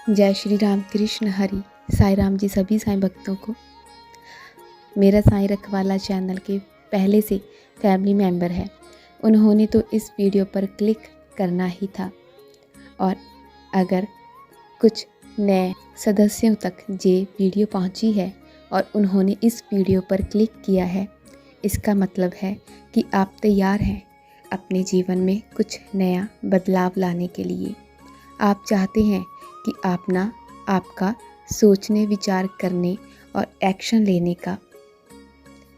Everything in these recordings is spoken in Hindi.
जय श्री राम कृष्ण हरि। साईं राम जी सभी साईं भक्तों को। मेरा साईं रखवाला चैनल के पहले से फैमिली मेंबर है, उन्होंने तो इस वीडियो पर क्लिक करना ही था। और अगर कुछ नए सदस्यों तक ये वीडियो पहुंची है और उन्होंने इस वीडियो पर क्लिक किया है, इसका मतलब है कि आप तैयार हैं अपने जीवन में कुछ नया बदलाव लाने के लिए। आप चाहते हैं कि आपका सोचने, विचार करने और एक्शन लेने का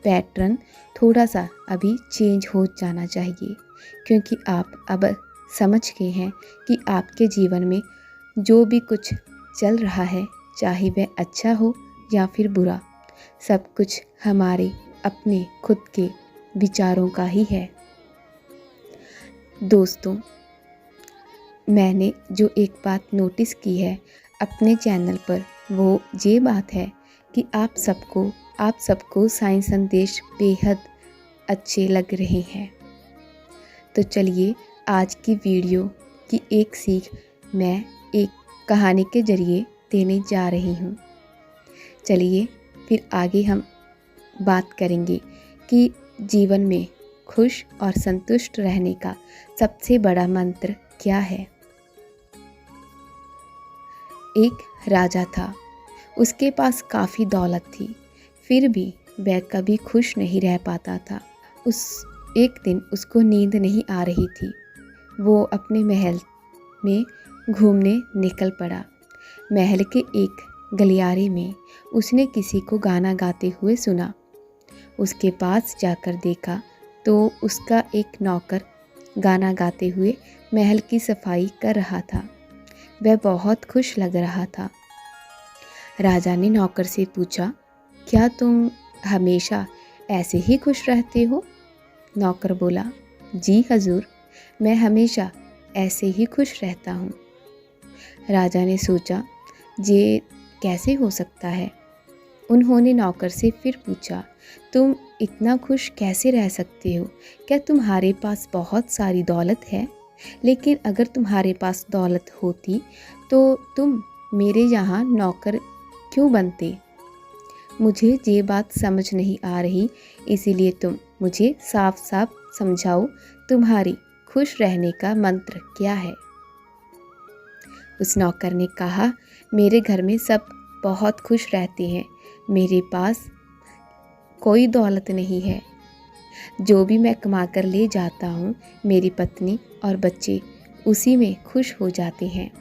पैटर्न थोड़ा सा अभी चेंज हो जाना चाहिए, क्योंकि आप अब समझ गए हैं कि आपके जीवन में जो भी कुछ चल रहा है, चाहे वह अच्छा हो या फिर बुरा, सब कुछ हमारे अपने खुद के विचारों का ही है। दोस्तों, मैंने जो एक बात नोटिस की है अपने चैनल पर, वो ये बात है कि आप सबको साईं संदेश बेहद अच्छे लग रहे हैं। तो चलिए, आज की वीडियो की एक सीख मैं एक कहानी के ज़रिए देने जा रही हूँ। चलिए फिर आगे हम बात करेंगे कि जीवन में खुश और संतुष्ट रहने का सबसे बड़ा मंत्र क्या है। एक राजा था, उसके पास काफ़ी दौलत थी, फिर भी वह कभी खुश नहीं रह पाता था। एक दिन उसको नींद नहीं आ रही थी। वो अपने महल में घूमने निकल पड़ा। महल के एक गलियारे में उसने किसी को गाना गाते हुए सुना। उसके पास जाकर देखा तो उसका एक नौकर गाना गाते हुए महल की सफाई कर रहा था। वह बहुत खुश लग रहा था। राजा ने नौकर से पूछा, क्या तुम हमेशा ऐसे ही खुश रहते हो? नौकर बोला, जी हजूर, मैं हमेशा ऐसे ही खुश रहता हूँ। राजा ने सोचा, ये कैसे हो सकता है? उन्होंने नौकर से फिर पूछा, तुम इतना खुश कैसे रह सकते हो? क्या तुम्हारे पास बहुत सारी दौलत है? लेकिन अगर तुम्हारे पास दौलत होती तो तुम मेरे यहाँ नौकर क्यों बनते? मुझे ये बात समझ नहीं आ रही, इसीलिए तुम मुझे साफ साफ समझाओ, तुम्हारी खुश रहने का मंत्र क्या है? उस नौकर ने कहा, मेरे घर में सब बहुत खुश रहते हैं, मेरे पास कोई दौलत नहीं है। जो भी मैं कमा कर ले जाता हूँ, मेरी पत्नी और बच्चे उसी में खुश हो जाते हैं।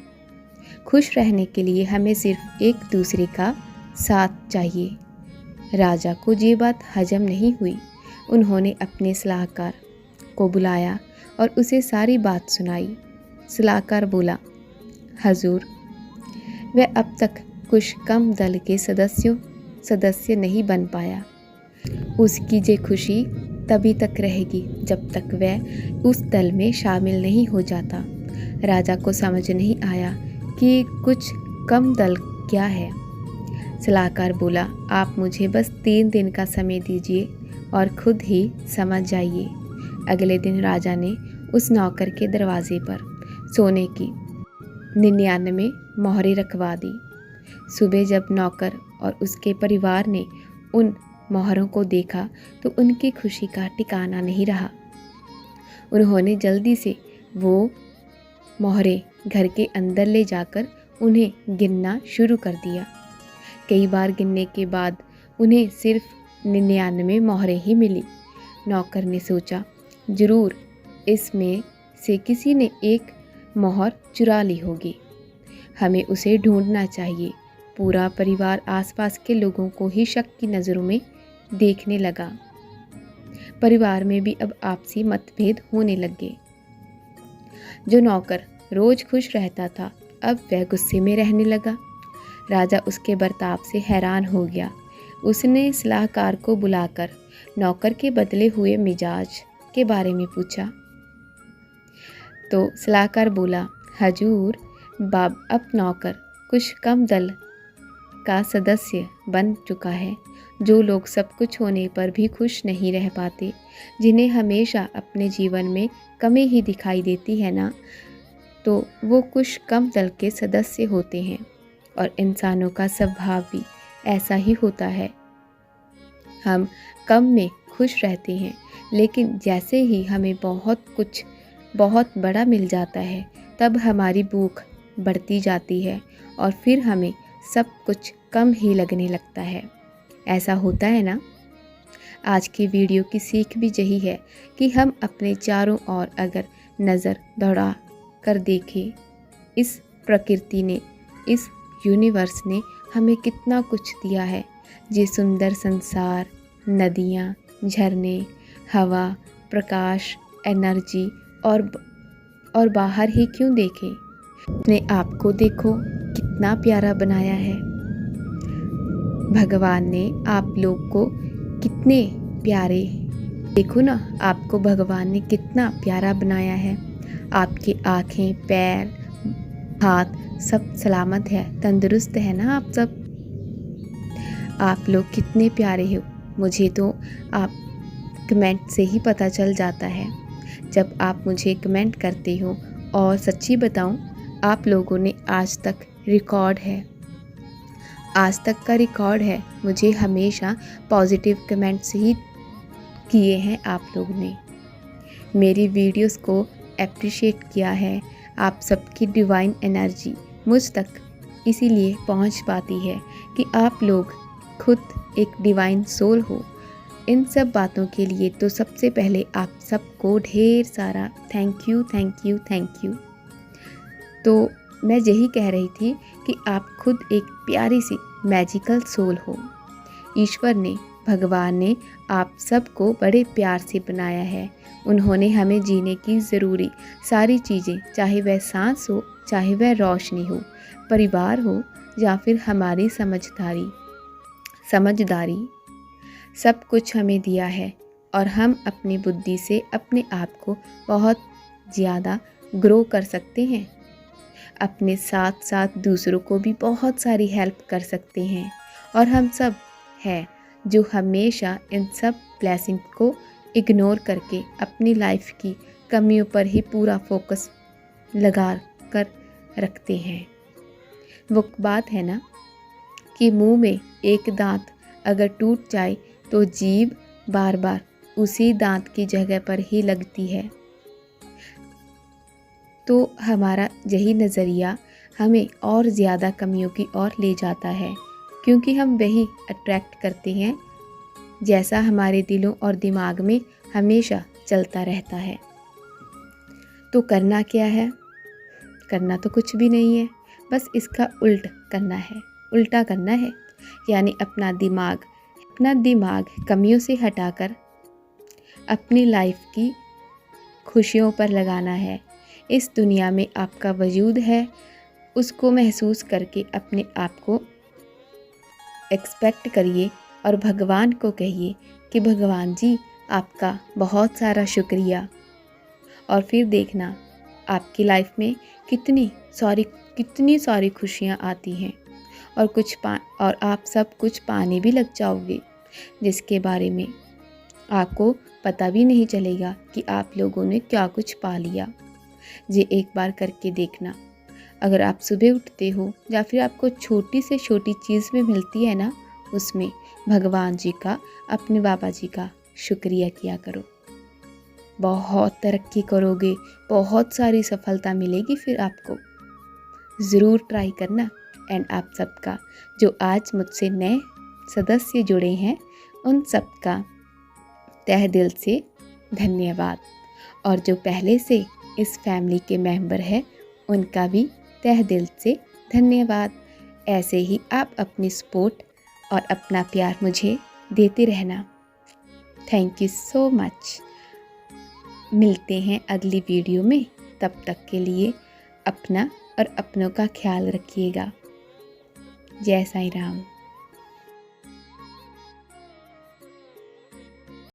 खुश रहने के लिए हमें सिर्फ एक दूसरे का साथ चाहिए। राजा को ये बात हजम नहीं हुई। उन्होंने अपने सलाहकार को बुलाया और उसे सारी बात सुनाई। सलाहकार बोला, हजूर, वह अब तक कुछ कम दल के सदस्य नहीं बन पाया। उसकी ये खुशी तभी तक रहेगी जब तक वह उस दल में शामिल नहीं हो जाता। राजा को समझ नहीं आया कि कुछ कम दल क्या है। सलाहकार बोला, आप मुझे बस 3 दिन का समय दीजिए और खुद ही समझ जाइए। अगले दिन राजा ने उस नौकर के दरवाजे पर सोने की 99 मोहरें रखवा दी। सुबह जब नौकर और उसके परिवार ने उन मोहरों को देखा तो उनकी खुशी का ठिकाना नहीं रहा। उन्होंने जल्दी से वो मोहरें घर के अंदर ले जाकर उन्हें गिनना शुरू कर दिया। कई बार गिनने के बाद उन्हें सिर्फ 99 मोहरें ही मिली। नौकर ने सोचा, जरूर इसमें से किसी ने एक मोहर चुरा ली होगी, हमें उसे ढूंढना चाहिए। पूरा परिवार आसपास के लोगों को ही शक की नज़रों में देखने लगा। परिवार में भी अब आपसी मतभेद होने लगे। जो नौकर रोज खुश रहता था, अब वह गुस्से में रहने लगा। राजा उसके बर्ताव से हैरान हो गया। उसने सलाहकार को बुलाकर नौकर के बदले हुए मिजाज के बारे में पूछा। तो सलाहकार बोला, हजूर, अब नौकर कुछ कम दल का सदस्य बन चुका है। जो लोग सब कुछ होने पर भी खुश नहीं रह पाते, जिन्हें हमेशा अपने जीवन में कमी ही दिखाई देती है ना, तो वो कुछ कम दल के सदस्य होते हैं। और इंसानों का स्वभाव भी ऐसा ही होता है। हम कम में खुश रहते हैं, लेकिन जैसे ही हमें बहुत बड़ा मिल जाता है तब हमारी भूख बढ़ती जाती है और फिर हमें सब कुछ कम ही लगने लगता है। ऐसा होता है ना। आज की वीडियो की सीख भी यही है कि हम अपने चारों ओर अगर नज़र दौड़ा कर देखें, इस प्रकृति ने, इस यूनिवर्स ने हमें कितना कुछ दिया है। ये सुंदर संसार, नदियाँ, झरने, हवा, प्रकाश, एनर्जी और बाहर ही क्यों देखें, अपने आप को देखो कितना प्यारा बनाया है। भगवान ने आप लोग को कितने प्यारे, देखो ना, आपको भगवान ने कितना प्यारा बनाया है। आपकी आँखें, पैर, हाथ सब सलामत है, तंदुरुस्त है ना आप सब। आप लोग कितने प्यारे हो, मुझे तो आप कमेंट से ही पता चल जाता है। जब आप मुझे कमेंट करते हो, और सच्ची बताऊं, आप लोगों ने आज तक का रिकॉर्ड है, मुझे हमेशा पॉजिटिव कमेंट्स ही किए हैं। आप लोगों ने मेरी वीडियोस को एप्रिशिएट किया है। आप सबकी डिवाइन एनर्जी मुझ तक इसीलिए पहुंच पाती है कि आप लोग खुद एक डिवाइन सोल हो। इन सब बातों के लिए तो सबसे पहले आप सबको ढेर सारा थैंक यू। तो मैं यही कह रही थी कि आप खुद एक प्यारी सी मैजिकल सोल हो। ईश्वर ने, भगवान ने आप सबको बड़े प्यार से बनाया है। उन्होंने हमें जीने की ज़रूरी सारी चीज़ें, चाहे वह सांस हो, चाहे वह रोशनी हो, परिवार हो, या फिर हमारी समझदारी, सब कुछ हमें दिया है। और हम अपनी बुद्धि से अपने आप को बहुत ज़्यादा ग्रो कर सकते हैं। अपने साथ साथ दूसरों को भी बहुत सारी हेल्प कर सकते हैं। और हम सब हैं जो हमेशा इन सब ब्लेसिंग को इग्नोर करके अपनी लाइफ की कमियों पर ही पूरा फोकस लगा कर रखते हैं। वो बात है ना कि मुंह में एक दांत अगर टूट जाए तो जीभ बार बार उसी दांत की जगह पर ही लगती है। तो हमारा यही नज़रिया हमें और ज़्यादा कमियों की ओर ले जाता है, क्योंकि हम वही अट्रैक्ट करते हैं जैसा हमारे दिलों और दिमाग में हमेशा चलता रहता है। तो करना क्या है? करना तो कुछ भी नहीं है, बस इसका उल्टा करना है। यानी अपना दिमाग कमियों से हटाकर अपनी लाइफ की खुशियों पर लगाना है। इस दुनिया में आपका वजूद है, उसको महसूस करके अपने आप को एक्सपेक्ट करिए और भगवान को कहिए कि भगवान जी, आपका बहुत सारा शुक्रिया। और फिर देखना आपकी लाइफ में कितनी सारी खुशियाँ आती हैं, और आप सब कुछ पाने भी लग जाओगे, जिसके बारे में आपको पता भी नहीं चलेगा कि आप लोगों ने क्या कुछ पा लिया। ये एक बार करके देखना। अगर आप सुबह उठते हो या फिर आपको छोटी से छोटी चीज़ में मिलती है ना, उसमें भगवान जी का, अपने बाबा जी का शुक्रिया किया करो। बहुत तरक्की करोगे, बहुत सारी सफलता मिलेगी फिर आपको। ज़रूर ट्राई करना। एंड आप सबका जो आज मुझसे नए सदस्य जुड़े हैं, उन सबका तहे दिल से धन्यवाद। और जो पहले से इस फैमिली के मेंबर हैं, उनका भी तहे दिल से धन्यवाद। ऐसे ही आप अपनी सपोर्ट और अपना प्यार मुझे देते रहना। Thank you so much. मिलते हैं अगली वीडियो में। तब तक के लिए अपना और अपनों का ख्याल रखिएगा। जय साईं राम।